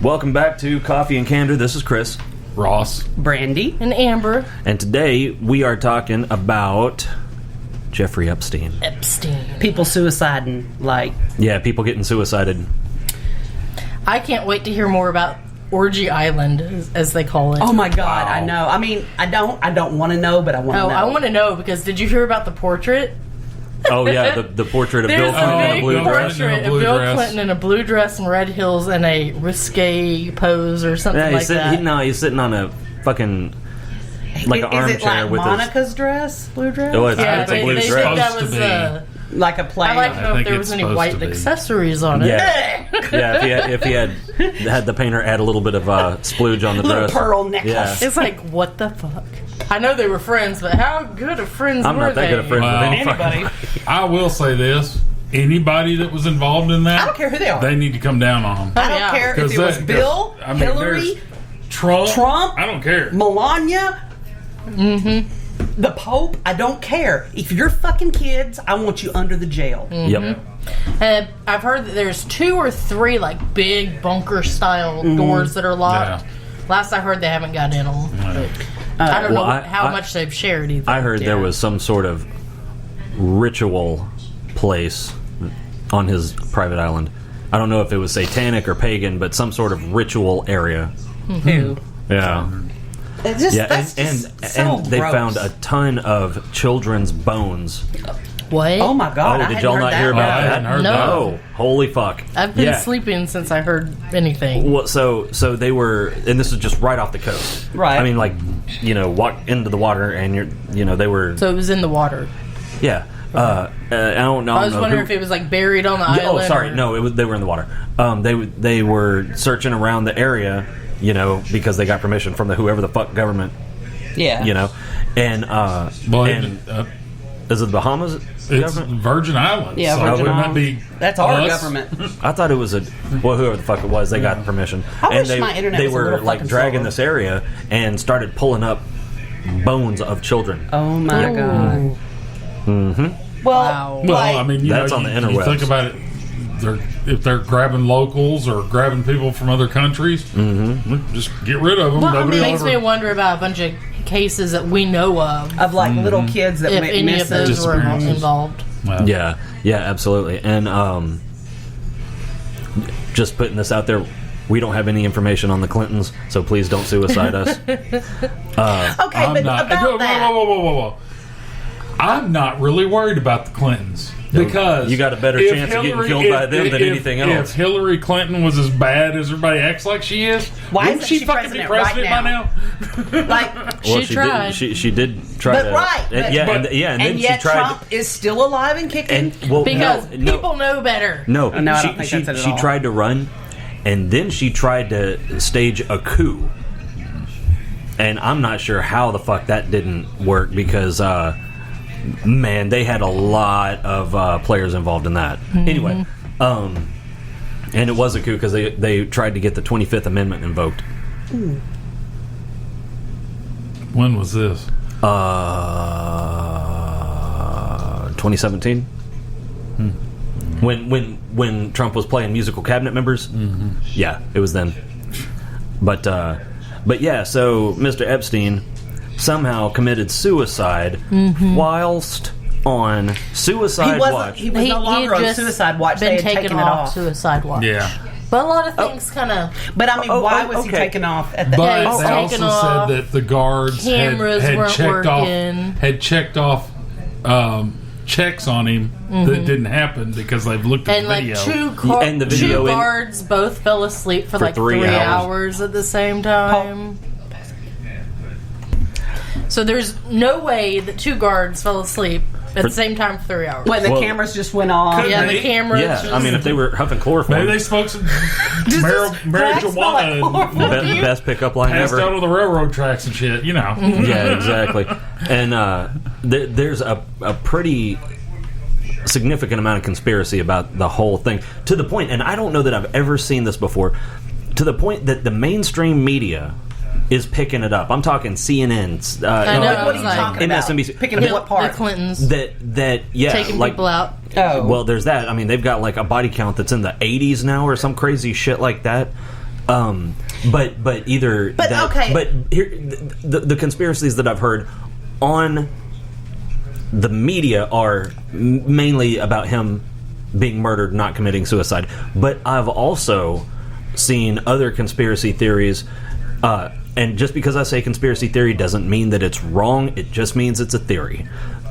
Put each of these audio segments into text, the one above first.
Welcome back to Coffee and Candor. This is Chris. Ross. Brandy. And Amber. And today we are talking about Jeffrey Epstein. People suiciding, like... Yeah, people getting suicided. I can't wait to hear more about Orgy Island, as they call it. Oh my God, wow. I know. I mean, I don't want to know, but I want to know. I want to know, because did you hear about the portrait? Oh, yeah, the portrait of Bill Clinton in a blue dress. Portrait of Bill Clinton in a blue dress and red heels and a risque pose or something like that. He's sitting on a fucking... like an armchair is it like with Monica's dress? Blue dress? Oh, it's yeah, a blue they dress. think that was... like a play. I like to know if there was any white accessories on it. Yeah, yeah. If he had the painter add a little bit of splooge on the little dress, pearl necklace. Yeah. It's like, what the fuck? I know they were friends, but how good of friends I'm were not that they? good of friends with Anybody. I will say this: anybody that was involved in that, I don't care who they are. They need to come down on them. I don't care if it was Bill, Hillary, Trump. I don't care. Melania. The Pope, I don't care. If you're fucking kids, I want you under the jail. Yep. I've heard that there's 2 or 3 like big bunker style doors that are locked. Yeah. Last I heard, they haven't got in them. I don't know how much they've shared either. I heard there was some sort of ritual place on his private island. I don't know if it was satanic or pagan, but some sort of ritual area. Who? Yeah. And they found a ton of children's bones. What? Oh my God! Oh, did y'all not hear about that? No. Holy fuck! I've been sleeping since I heard anything. Well, so they were, and this is just right off the coast. Right. I mean, like, walk into the water, and they were. So it was in the water. Yeah. I don't know. I was wondering if it was like buried on the island. Oh, sorry. No, they were in the water. They were searching around the area. Because they got permission from whoever the fuck government. Yeah. And is it the Bahamas? It's Virgin Islands. Yeah, so Virgin wouldn't Islands. that be That's our us? government. I thought it was whoever the fuck it was. They got permission. I wish my internet they was a were little like fucking dragging slower. this area and started pulling up bones of children. Oh my God. Mm-hmm. Well, Well, I mean, that's on the interwebs. You think about it. If they're grabbing locals or grabbing people from other countries, just get rid of them. Well, it makes me wonder about a bunch of cases that we know of like little kids that if went any missing. of those were involved. Well, Yeah, absolutely. And just putting this out there, we don't have any information on the Clintons, so please don't suicide us. Okay, I'm but not, about that. Whoa. I'm not really worried about the Clintons. Because you got a better chance of getting killed by them than anything else. If Hillary Clinton was as bad as everybody acts like she is, Why isn't she fucking be president president right by now? Like, Well, She tried. She did try but to. right, And then and yet she tried. Trump is still alive and kicking. Because people know better. No, No, I don't think that's it at she all. tried to run, and then she tried to stage a coup. And I'm not sure how the fuck that didn't work because, man, they had a lot of players involved in that. Anyway, and it was a coup because they tried to get the 25th Amendment invoked. When was this? 2017. When Trump was playing musical cabinet members. Yeah, it was then. But yeah, so Mr. Epstein somehow committed suicide whilst on suicide watch. He was no longer on suicide watch. They had taken it off. Suicide watch. Yeah. But a lot of things kind of... But I mean, why was he taken off at the But Yeah, they taken also off. said that the guards Cameras had weren't checked off checks on him that didn't happen because they've looked at And the like video. And the video two guards both fell asleep for like 3 hours at the same time. So there's no way that 2 guards fell asleep at the same time for 3 hours. when the cameras just went off. Yeah, the cameras. Yeah, just, I mean, if they were huffing chloroform, Maybe they smoked some marijuana and best pickup line passed ever. out on the railroad tracks and shit, you know. Yeah, exactly. And there's a pretty significant amount of conspiracy about the whole thing, to the point, and I don't know that I've ever seen this before, to the point that the mainstream media is picking it up. I'm talking CNN. I know. What are you talking about? MSNBC. Picking up what part? The Clintons. Taking people out. Oh. Well, there's that. I mean, they've got like a body count that's in the 80s now or some crazy shit like that. But either But, that, okay. but here the conspiracies that I've heard on the media are mainly about him being murdered, not committing suicide. But I've also seen other conspiracy theories, and just because I say conspiracy theory doesn't mean that it's wrong. It just means it's a theory,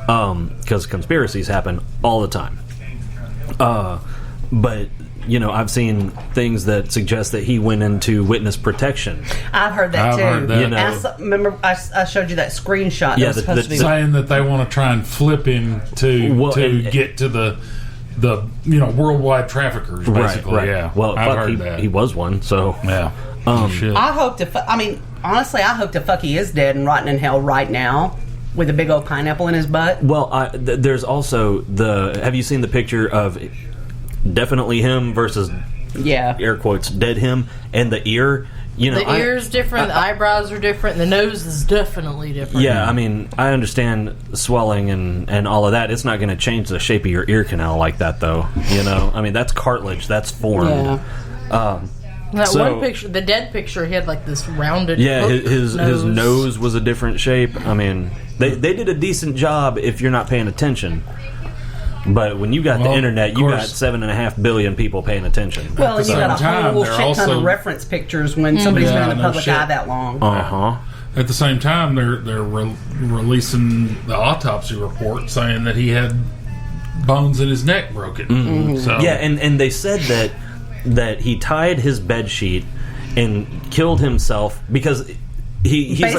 because conspiracies happen all the time. But I've seen things that suggest that he went into witness protection. I've heard that too. heard that. Remember, I showed you that screenshot. Yeah, that was supposed to be saying that they want to try and flip him to get to the worldwide traffickers, basically. Right. Yeah. Well, I've fuck, heard that. he was one. So Yeah. Shit. I hope honestly, I hope to fuck he is dead and rotting in hell right now with a big old pineapple in his butt. Well, there's also have you seen the picture of definitely him versus air quotes dead him and the ear? The ear's different, the eyebrows are different, and the nose is definitely different. Yeah, I mean, I understand swelling and all of that. It's not going to change the shape of your ear canal like that, though. I mean, that's cartilage, that's formed. Yeah. That one picture, the dead picture, he had like this rounded. Yeah, his nose was a different shape. I mean, they did a decent job if you're not paying attention. But when you got the internet, you got 7.5 billion people paying attention. Well, and you got a whole shit ton of reference pictures when somebody's been in the public eye that long. At the same time, they're releasing the autopsy report saying that he had bones in his neck broken. Mm-hmm. So yeah, and they said that he tied his bed sheet and killed himself because he was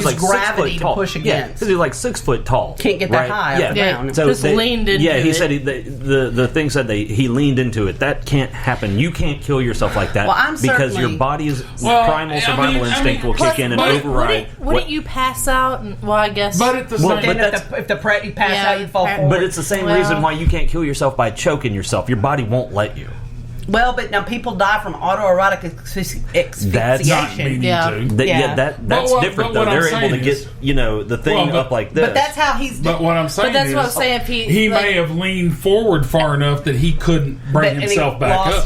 like gravity 6 foot to tall. push against. Because he was like 6 foot tall. Can't get that high off the ground. So just leaned into it. he said the thing said he leaned into it. That can't happen. You can't kill yourself like that because your body's primal survival instinct will kick in and override. Wouldn't you pass out? I guess. But at the same if you pass out, you fall forward. But it's the same reason why you can't kill yourself by choking yourself. Your body won't let you. Well, but now people die from autoerotic asphyxiation. That's not meaning to. That's different though. They're able to get the thing up like this. But that's how he's. But what I'm saying that's what I'm saying. If he may have leaned forward far enough that he couldn't bring himself back up.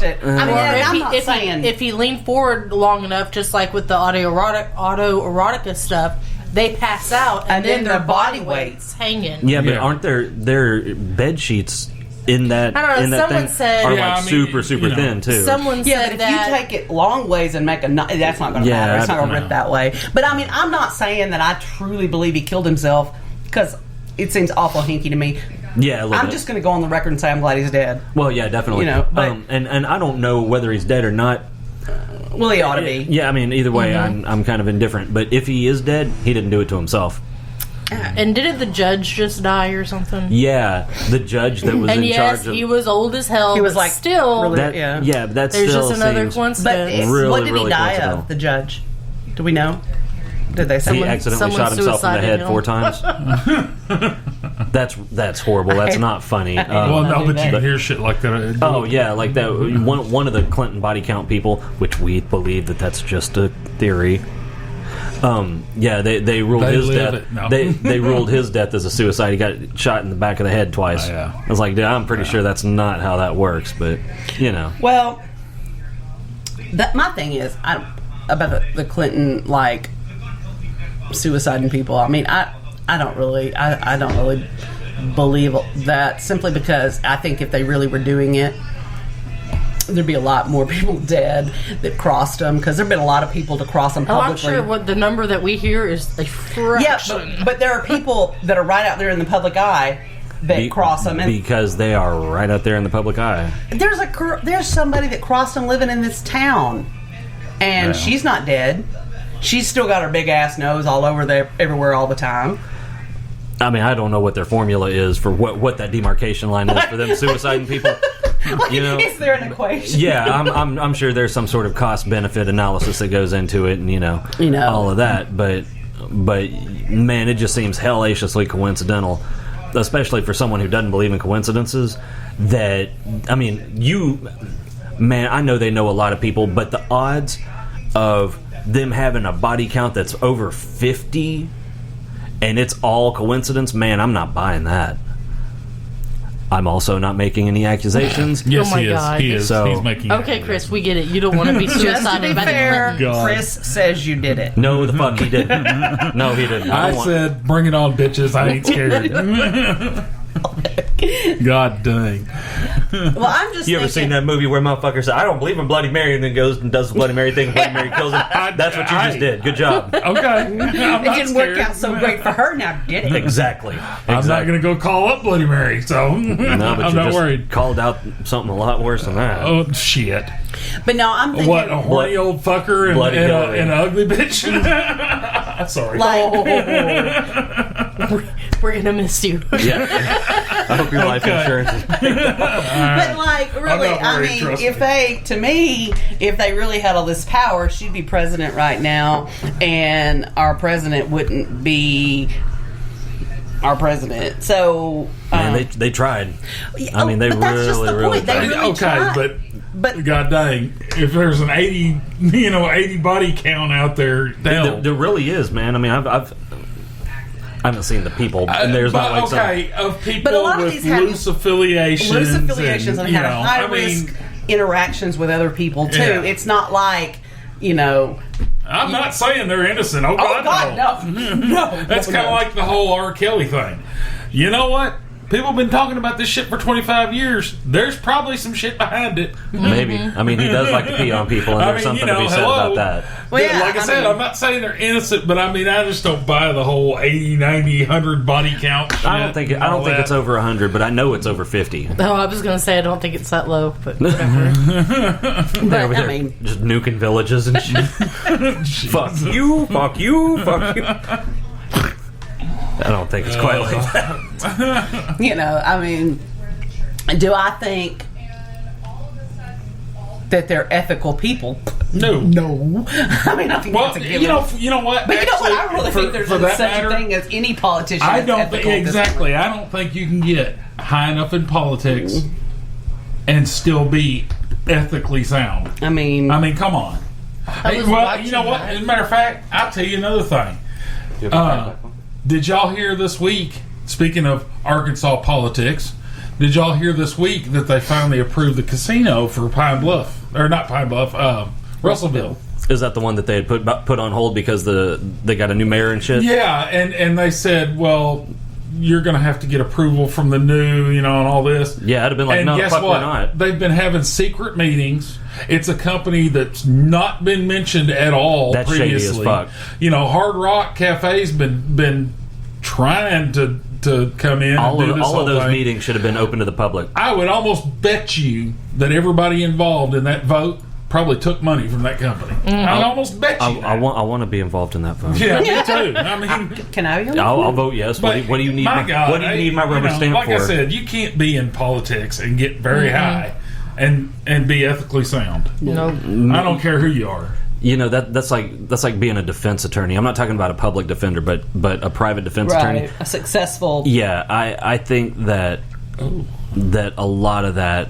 If he leaned forward long enough, just like with the autoerotica stuff, they pass out and then their body weight's hanging. Yeah, but aren't their bed sheets in that? I don't know. Someone said are super thin too. Someone said but that if you take it long ways and make that's not going to matter. It's not going to rip that way. But I mean, I'm not saying that I truly believe he killed himself because it seems awful hinky to me. Yeah, I'm just going to go on the record and say I'm glad he's dead. Well, yeah, definitely. But and I don't know whether he's dead or not. Well, he ought to be. Yeah, I mean, either way, I'm kind of indifferent. But if he is dead, he didn't do it to himself. And didn't the judge just die or something? Yeah, the judge that was in charge of... he was old as hell. He was like still... Really, that's there's still just another seems coincidence. But what did he die of, the judge? Do we know? Did they say he accidentally shot himself in the head 4 times? That's horrible. That's not funny. Well, no, but you hear shit like that. Oh, yeah, like that. One of the Clinton body count people, which we believe that's just a theory... they ruled his death. No. They ruled his death as a suicide. He got shot in the back of the head twice. I was like, dude, I'm pretty sure that's not how that works. But Well, my thing is about the Clinton suiciding people. I mean, I don't really believe that simply because I think if they really were doing it, there'd be a lot more people dead that crossed them because there've been a lot of people to cross them publicly. I'm sure what the number that we hear is a fraction. Yeah, but there are people that are right out there in the public eye that cross them. And because they are right out there in the public eye. There's somebody that crossed them living in this town, and she's not dead. She's still got her big ass nose all over there, everywhere, all the time. I mean, I don't know what their formula is for what that demarcation line is for them suiciding people. Is there an equation? Yeah, I'm sure there's some sort of cost benefit analysis that goes into it, and all of that. But man, it just seems hellaciously coincidental, especially for someone who doesn't believe in coincidences. That I know they know a lot of people, but the odds of them having a body count that's over 50 and it's all coincidence, man, I'm not buying that. I'm also not making any accusations. Yes, Oh my he is. God. He is. So- He's making. Okay, Chris, we get it. You don't want to be Just to suicidal be about fair, it. God. Chris says you did it. No, the fuck he didn't. No, he didn't. I don't want- said, "Bring it on, bitches! I ain't scared." God dang! Well, I'm just You ever seen that movie where motherfucker said, "I don't believe in Bloody Mary," and then goes and does the Bloody Mary thing, and Bloody Mary kills him? That's what you just did. Good job. Okay, I'm It not didn't scared. work out so great for her, now did it? Exactly. I'm not going to go call up Bloody Mary, so No, but I'm you not just worried. called out something a lot worse than that. Oh shit! But no, I'm thinking What, a horny old fucker and, Bloody Hillary. an ugly bitch? Sorry. like We're going to miss you. Yeah. I hope your life Okay. insurance is But like, really, not I worried, mean, trust if me. they, to me, if they really had all this power, she'd be president right now, and our president wouldn't be our president. So, Man, they tried. I mean, they but that's just really, the really point. They tried. really Okay, tried. but God dang, if there's an 80 body count out there, There really is, man. I mean, I haven't seen the people, and there's not like of people But a lot of with these had loose affiliations, and had high risk interactions with other people too. Yeah. It's not like, I'm not saying they're innocent. Oh oh God, God, no. That's kind of like the whole R. Kelly thing. You know what? People have been talking about this shit for 25 years. There's probably some shit behind it. maybe. I mean, he does like to pee on people, and there's something to be said about that. Well, yeah, like I said, I'm not saying they're innocent, but I mean, I just don't buy the whole 80, 90, 100 body count shit. I don't think it's over 100, but I know it's over 50. Oh, I was going to say I don't think it's that low, but whatever. But Over I there, mean, just nuking villages and shit. Fuck you, fuck you, fuck you. I don't think it's quite like that. I mean, do I think that they're ethical people? No. No. I mean, I think Well, that's a given. you know what? But you know what? I really for- think there's for such that matter, a thing as any politician. I that's don't think ethical at this exactly. point. I don't think you can get high enough in politics and still be ethically sound. I mean, Come on. Hey, was well, watching you know what? that. As a matter of fact, I'll tell you another thing. Did y'all hear this week? Speaking of Arkansas politics, did y'all hear this week that they finally approved the casino for Pine Bluff, or not Pine Bluff, Russellville? Is that the one that they had put on hold because they got a new mayor and shit? Yeah, and they said, well, you're going to have to get approval from the new, and all this. Yeah, I'd have been like, And no, guess fuck, what? why not? They've been having secret meetings. It's a company that's not been mentioned at all That's shady as previously. fuck. Hard Rock Cafe's been trying to come in. All and do this of whole those thing. meetings should have been open to the public. I would almost bet you that everybody involved in that vote probably took money from that company. I'd almost bet you. I want to be involved in that vote. Yeah, me too. I mean. can I be on I'll vote yes. What do you need? My God, what do you need my rubber stamp like for? I said, you can't be in politics and get very high and be ethically sound. No. I don't care who you are. That's like being a defense attorney. I'm not talking about a public defender, but a private defense attorney. right, a successful. Yeah, I think that a lot of that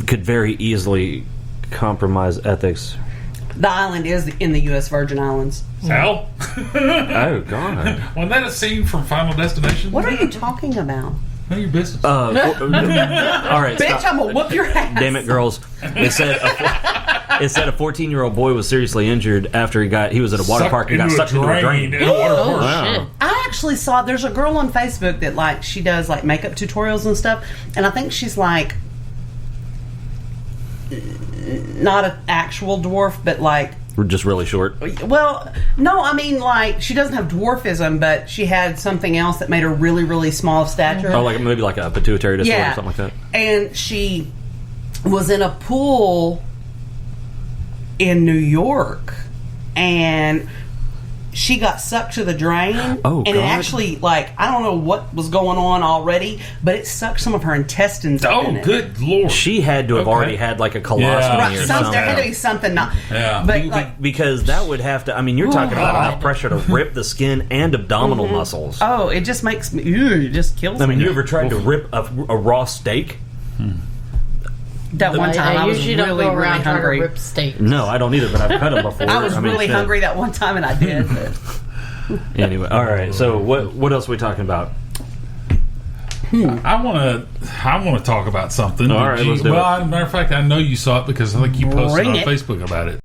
could very easily compromise ethics. The island is in the U.S. Virgin Islands. Sal? Oh God! Wasn't that a scene from Final Destination? What are you talking about? None of your business. All right, Bitch, stop. I'm gonna whoop your ass. Damn it, girls! It said a 14-year-old boy was seriously injured after he was at a water park and got sucked into a drain. In a water Oh, park. Wow. shit. I actually saw there's a girl on Facebook that she does makeup tutorials and stuff, and I think she's not an actual dwarf, but We're just really short. well, no, I mean she doesn't have dwarfism, but she had something else that made her really, really small of stature. Oh, maybe like a pituitary disorder or something like that. And she was in a pool in New York, and she got sucked to the drain. Oh, and it God. actually, I don't know what was going on already, but it sucked some of her intestines up in Oh, it. good Lord. She had to have Okay. already had a colostomy Yeah. Right, or there had to be something. something not. Yeah. But Because that would have to. I mean, you're talking about God. enough pressure to rip the skin and abdominal muscles. oh, it just makes me. It just kills I mean, me. you ever tried to rip a raw steak? That one time I was usually really, don't go really around trying to hungry. rip steak. No, I don't either, but I've cut them before. I was mean, really shit. hungry that one time, and I did. But Anyway, all right. So what else are we talking about? I want to talk about something. All right, let's do it. Well, as a matter of fact, I know you saw it because I think you posted Bring on it. Facebook about it.